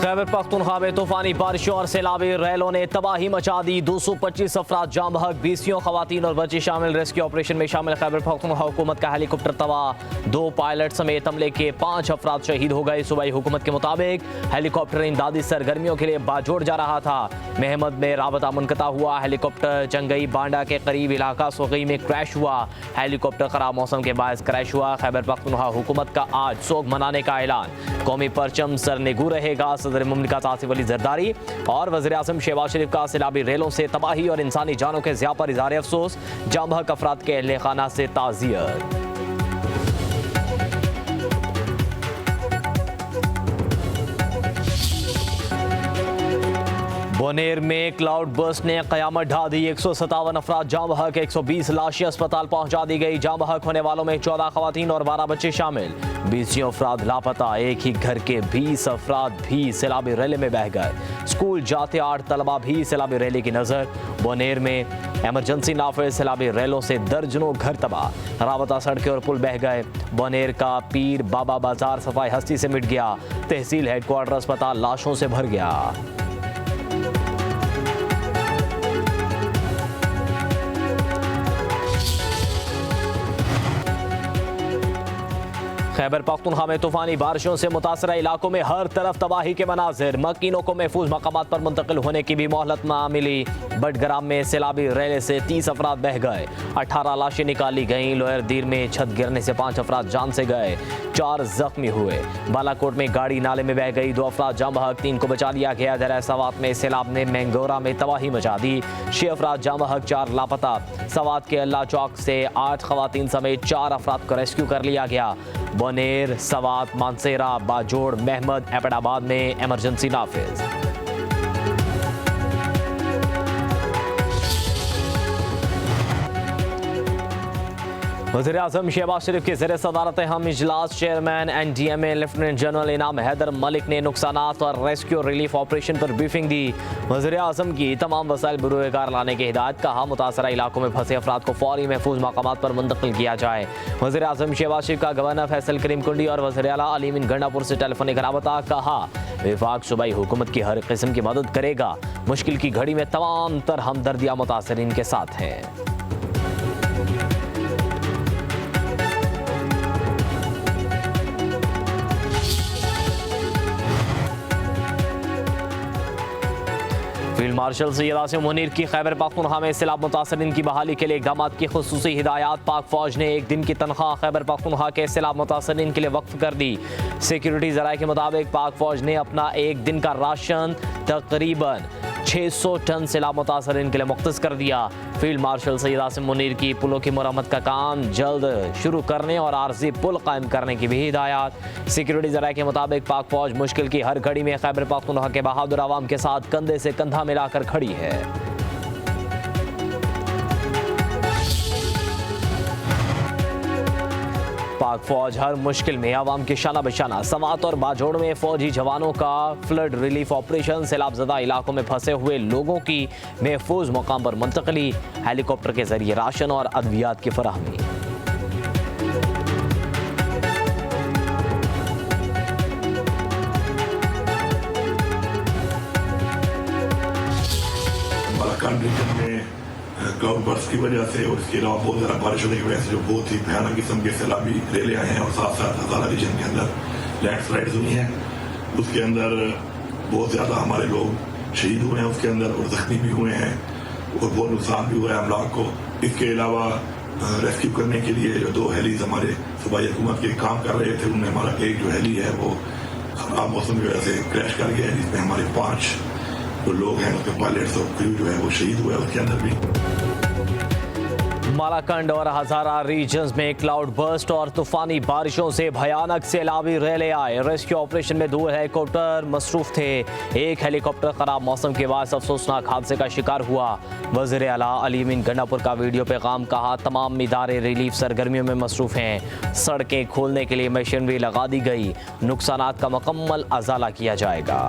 खैबर पख्तूनख्वा में तूफानी बारिशों और सैलाबी रैलों ने तबाही मचा दी। 225 अफराद जाम बहक, 20 खवातीन और बच्चे शामिल। रेस्क्यू ऑपरेशन में शामिल खैबर पख्तूनख्वा हुकूमत का हेलीकॉप्टर तबाह, 2 पायलट समेत अमले के 5 अफराद शहीद हो गए। सूबाई हुकूमत के मुताबिक हेलीकॉप्टर इमदादी सरगर्मियों के लिए बाजोड़ जा रहा था। महमद में राबता मुनक़ता हुआ। हेलीकॉप्टर जंगई बांडा के करीब इलाका सोगई में क्रैश हुआ। हेलीकॉप्टर खराब मौसम के बायस क्रैश हुआ। खैबर पख्तूनख्वा हुकूमत का आज सोग मनाने का ऐलान, कौमी परचम सरनेगू रहेगा। सदर मुमलिकत आसिफ अली जरदारी और वज़ीर आज़म शहबाज शरीफ का सैलाबी रेलों से तबाही और इंसानी जानों के ज़िया पर इज़हार अफसोस। जाम बहक अफराद के अहले खाना से ताज़ियत। बोनेर में क्लाउड बर्स्ट ने कयामत ढा दी। 157 अफराद जाम बहक, 120 लाशें अस्पताल पहुंचा दी गई। जाम बहक होने वालों में 14 खवातीन और 12 बच्चे शामिल। 20 अफराद लापता। एक ही घर के 20 अफराद भी सैलाबी रैली में बह गए। स्कूल जाते 8 तलबा भी सैलाबी रैली की नजर। बोनेर में एमरजेंसी नाफिज, सैलाबी रैलों से दर्जनों घर तबाह। राबता सड़कें और पुल बह गए। बोनेर का पीर बाबा बाजार सफाई हस्ती से मिट गया। तहसील हेडक्वार्टर अस्पताल लाशों से भर गया। खैबर पख्तूनख्वा में तूफानी बारिशों से मुतासरा इलाकों में हर तरफ तबाही के मनाजिर। मकीनों को महफूज मकामात पर मुंतकिल होने की भी मोहलत न मिली। बटग्राम में सैलाबी रैले से 30 अफराद बह गए। 18 लाशें निकाली गईं। लोअर दीर में छत गिरने से 5 अफराद जान से गए, 4 जख्मी हुए। बालाकोट में गाड़ी नाले में बह गई, 2 अफराद जाम बहक, 3 को बचा लिया गया। दर सवात में सैलाब ने मैंगोरा में तबाही मचा दी। 6 अफराद जाम बहक, 4 लापता। सवात के अल्लाह चौक से 8 खवातीन समेत 4 अफराद को रेस्क्यू कर लिया गया। बोनेर, सवात, मानसेरा, बाजोड़, महमद, एबटाबाद में एमरजेंसी नाफिज। वज़ीर आज़म शहबाज शरीफ के ज़ेर सदारत हम इजलास चेयरमैन NDMA लेफ्टिनेंट जनरल इनाम हैदर मलिक ने नुकसानात और रेस्क्यू रिलीफ ऑपरेशन पर ब्रीफिंग दी। वज़ीर आज़म की तमाम वसाइल बरूएकार लाने की हिदायत। कहा मुतासरा इलाकों में फंसे अफराद को फौरी महफूज मकामात पर मुंतकिल किया जाए। वज़ीर आज़म शहबाज शरीफ का गवर्नर फैसल करीम कुंडी और वज़ीर आला अली मीन गंडापुर से टेलीफोनिक राबता। कहा विफाक सूबाई हुकूमत की हर किस्म की मदद करेगा। मुश्किल की घड़ी में तमाम तर हमदर्दियाँ मुतासरीन के साथ हैं। फील्ड मार्शल सैयद आसिम मुनीर की खैबर पख्तूनख्वा में सैलाब मुतासरीन की बहाली के लिए इक़दाम की खुसूसी हिदायत। पाक फौज ने 1 दिन की तनख्वाह खैबर पख्तूनख्वा के सैलाब मुतासरीन के लिए वक्फ कर दी। सिक्योरिटी ज़राए के मुताबिक पाक फौज ने अपना 1 दिन का राशन तकरीबन 600 टन सैलाब मुतासरीन के लिए मुख्तस कर दिया। फील्ड मार्शल सैयद आसिम मुनीर की पुलों की मरम्मत का काम जल्द शुरू करने और आर्जी पुल कायम करने की भी हिदायत। सिक्योरिटी ज़राए के मुताबिक पाक फौज मुश्किल की हर घड़ी में खैबर पख्तूनख्वा के बहादुर आवाम के साथ कंधे से कंधा मिलाकर खड़ी है। पाक फौज हर मुश्किल में आवाम के शाना बशाना। सवात और बाजोड़ में फौजी जवानों का फ्लड रिलीफ ऑपरेशन। सैलाबजदा इलाकों में फंसे हुए लोगों की महफूज मकाम पर मुंतकली। हेलीकॉप्टर के जरिए राशन और अद्वियात की फराहमी। क्लाउड बर्स्ट की वजह से और इसके अलावा बहुत ज़्यादा बारिश होने की वजह से जो बहुत ही भयानक किस्म के सैलाबी रेले आए हैं और साथ साथ हज़ारा रीजन के अंदर लैंडस्लाइड्स हुई हैं। उसके अंदर बहुत ज़्यादा हमारे लोग शहीद हुए हैं उसके अंदर और जख्मी भी हुए हैं और बहुत नुकसान भी हुआ है अमलाक को। इसके अलावा रेस्क्यू करने के लिए जो 2 हेलीज हमारे सूबाई हुकूमत के काम कर रहे थे, उनमें हमारा एक जो हेली है वो खराब मौसम की वजह से क्रैश कर गया है, जिसमें हमारे 5 जो लोग हैं उसके पायलट्स और क्रू जो है वो शहीद हुए। उसके अंदर भी मालाकंड और हजारा रीजन्स में क्लाउड बर्स्ट और तूफानी बारिशों से भयानक सैलाबी रैले आए। रेस्क्यू ऑपरेशन में 2 हेलीकॉप्टर मसरूफ थे। एक हेलीकॉप्टर खराब मौसम के बाद अफसोसनाक हादसे का शिकार हुआ। वज़ीर आला अली मीन गंडापुर का वीडियो पैगाम। कहा तमाम इदारे रिलीफ सरगर्मियों में मसरूफ हैं। सड़कें खोलने के लिए मशीनरी लगा दी गई। नुकसानात का मुकम्मल अजाला किया जाएगा।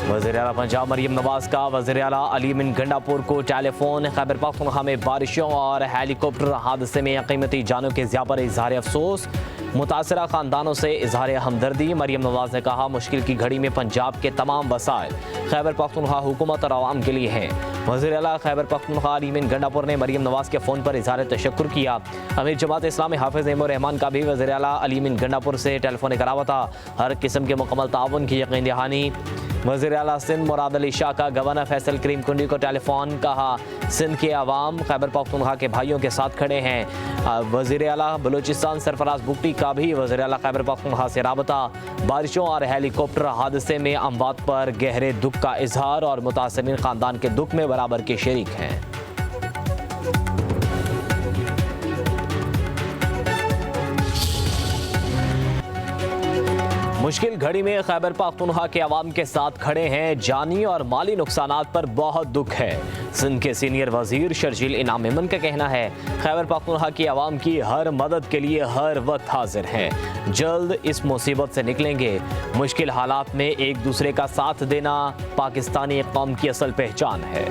वज़ीर आला पंजाब मरियम नवाज का वज़ीर आला अली मिन गंडापुर को टेलीफोन। खैबर पख्तूनख्वा में बारिशों और हेलीकॉप्टर हादसे में कीमती जानों के ज़िया पर इजहार अफसोस। मुतासरा ख़ानदानों से इजहार हमदर्दी। मरियम नवाज ने कहा, मुश्किल की घड़ी में पंजाब के तमाम वसाइल खैबर पख्तूनख्वा हुकूमत और आवाम के लिए हैं। वज़ीर आला खैबर पख्तूनख्वा अली मिन गंडापुर ने मरियम नवाज के फ़ोन पर इजहार तशक्कुर किया। अमीर जमात इस्लामी हाफिज़ नईमुर रहमान का भी वज़ीर आला अली मिन गंडापुर से टेलीफोनिक रबता। हर किस्म के मुकम्मल ताउन की यकीन दहानी। वज़ीर आला सिंध मुराद अली शाह का गवर्नर फैसल करीम कुंडी को टेलीफोन। कहा, सिंध के अवाम खैबर पख्तूनख्वा के भाइयों के साथ खड़े हैं। वज़ीर आला बलूचिस्तान सरफराज बुगटी का भी वज़ीर आला खैबर पख्तूनख्वा से राबता। बारिशों और हेलीकॉप्टर हादसे में अमवात पर गहरे दुख का इजहार और मुतासरीन ख़ानदान के दुख में बराबर के शरीक हैं। मुश्किल घड़ी में खैबर पख्तूनख्वा के अवाम के साथ खड़े हैं। जानी और माली नुकसानात पर बहुत दुख है। सिंध के सीनियर वजीर शर्जील इनाम मेमन का कहना है, खैबर पख्तूनख्वा की अवाम की हर मदद के लिए हर वक्त हाजिर हैं। जल्द इस मुसीबत से निकलेंगे। मुश्किल हालात में एक दूसरे का साथ देना पाकिस्तानी कौम की असल पहचान है।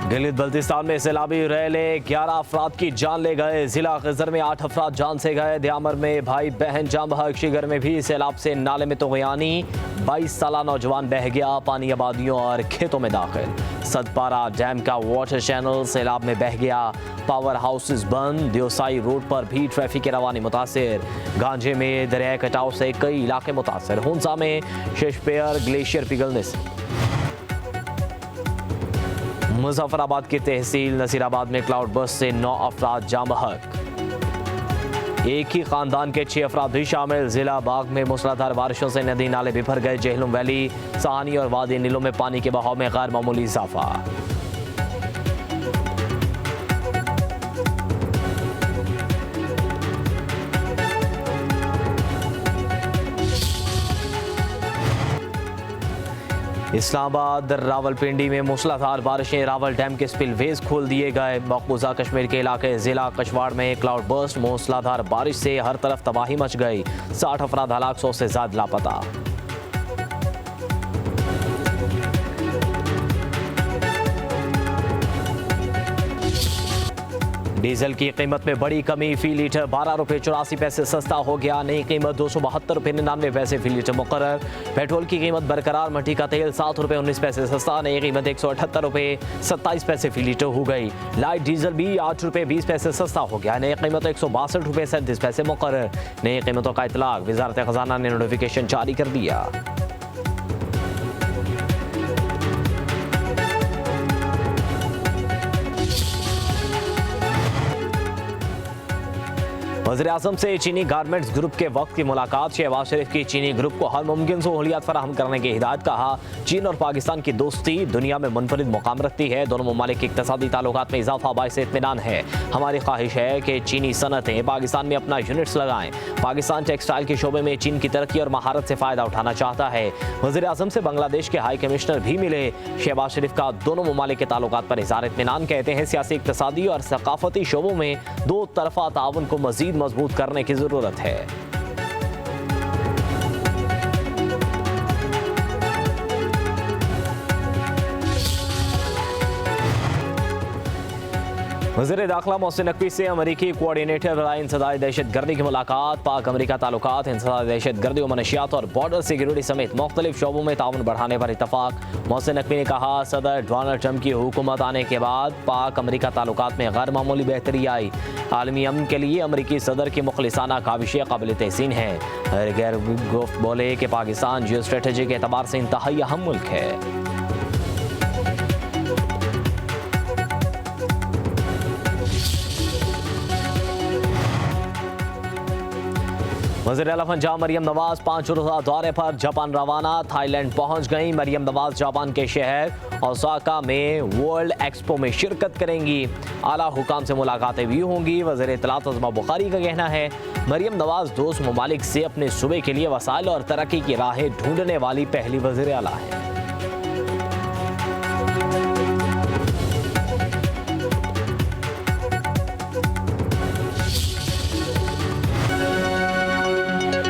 गिलगित बल्तिस्तान में सैलाबी रैले 11 अफराद की जान ले गए। जिला खिजर में 8 अफराद जान से गए। दियामर में भाई बहन जाम बहक। शिगर में भी सैलाब से नाले में तोगयानी। 22 साला नौजवान बह गया। पानी आबादियों और खेतों में दाखिल। सदपारा डैम का वाटर चैनल सैलाब में बह गया। पावर हाउसेस बंद। दियोसाई रोड पर भी ट्रैफिक की रवानी मुतासिर। गांजे में दरियाई कटाव से कई इलाके मुतासिर। हुंसा में शेषपेयर ग्लेशियर पिघलने से। मुजफ्फराबाद की तहसील नसीराबाद में क्लाउड बर्स्ट से 9 अफराद जाम बहक। एक ही खानदान के 6 अफराद भी शामिल। जिला बाग में मूसलाधार बारिशों से नदी नाले बिफर गए। जेहलुम वैली, सहानी और वादी नीलों में पानी के बहाव में गैर मामूली इजाफा। इस्लामाबाद रावलपिंडी में मूसलाधार बारिशें। रावल डैम के स्पिलवेज खोल दिए गए। मकबूजा कश्मीर के इलाके जिला कशवाड़ में क्लाउड बर्स्ट। मूसलाधार बारिश से हर तरफ तबाही मच गई। 60 अफराद हलाक, 100 से ज्यादा लापता। डीजल की कीमत में बड़ी कमी। फी लीटर 12 रुपये 84 पैसे सस्ता हो गया। नई कीमत 272 रुपये 99 पैसे फी लीटर मुकर्रर। पेट्रोल की कीमत बरकरार। मट्टी का तेल 7 रुपये 19 पैसे सस्ता। नई कीमत 178 रुपये 27 पैसे फी लीटर हो गई। लाइट डीजल भी 8 रुपये 20 पैसे सस्ता हो गया। नई कीमत 162 रुपये 37 पैसे मुकर्रर। नई कीमतों का इतलाक वजारत खजाना ने नोटिफिकेशन जारी कर दिया। वज़ीर आज़म से चीनी गारमेंट्स ग्रुप के वक्त की मुलाकात। शहबाज शरीफ की चीनी ग्रुप को हर मुमकिन सहूलियात फराहम करने की हिदायत। कहा, चीन और पाकिस्तान की दोस्ती दुनिया में मुनफरिद मुकाम रखती है। दोनों ममालिक के इक़्तिसादी ताल्लुकात में इजाफा बाइस इत्मीनान है। हमारी ख्वाहिश है कि चीनी सनतें पाकिस्तान में अपना यूनिट्स लगाएं। पाकिस्तान टेक्सटाइल के शोबे में चीन की तरक्की और महारत से फ़ायदा उठाना चाहता है। वज़ीर आज़म से बांग्लादेश के हाई कमिश्नर भी मिले। शहबाज शरीफ का दोनों ममालिक के ताल्लुकात पर इज़हार इत्मीनान। कहते हैं, सियासी, इक़्तिसादी और सकाफती शोबों में दो तरफ़ा ताउन को मज़ीद मजबूत करने की जरूरत है। वज़ीर दाखिला मोहसिन नकवी से अमरीकी कोऑर्डिनेटर बराए इंसदादी दहशत गर्दी की मुलाकात। पाक अमरीका ताल्लुकात, इंसदादी दहशत गर्दी व मनशियात और बॉर्डर सिक्योरिटी समेत मुख्तलिफ शोबों में ताउन बढ़ाने पर इतफाक। मोहसिन नकवी ने कहा, सदर डोनाल्ड ट्रंप की हुकूमत आने के बाद पाक अमरीका ताल्लुकात में गैर मामूली बेहतरी आई। आलमी अमन के लिए अमरीकी सदर की मुखलिसाना काविशें काबिल तहसीन है। गैर गुफ्त बोले कि पाकिस्तान जियो स्ट्रेटजी के एतबार से इंतहाई अहम मुल्क है। वज़ीर आला पंजाब मरियम नवाज 5 रोज़ा दौरे पर जापान रवाना। थाईलैंड पहुंच गई मरियम नवाज जापान के शहर ओसाका में वर्ल्ड एक्सपो में शिरकत करेंगी। आला हुकाम से मुलाकातें भी होंगी। वज़ीर इत्तलात अज़मा बुखारी का कहना है मरियम नवाज दोस्त ममालिक से अपने सूबे के लिए वसाइल और तरक्की की राहें ढूंढने वाली पहली वज़ीर आला है।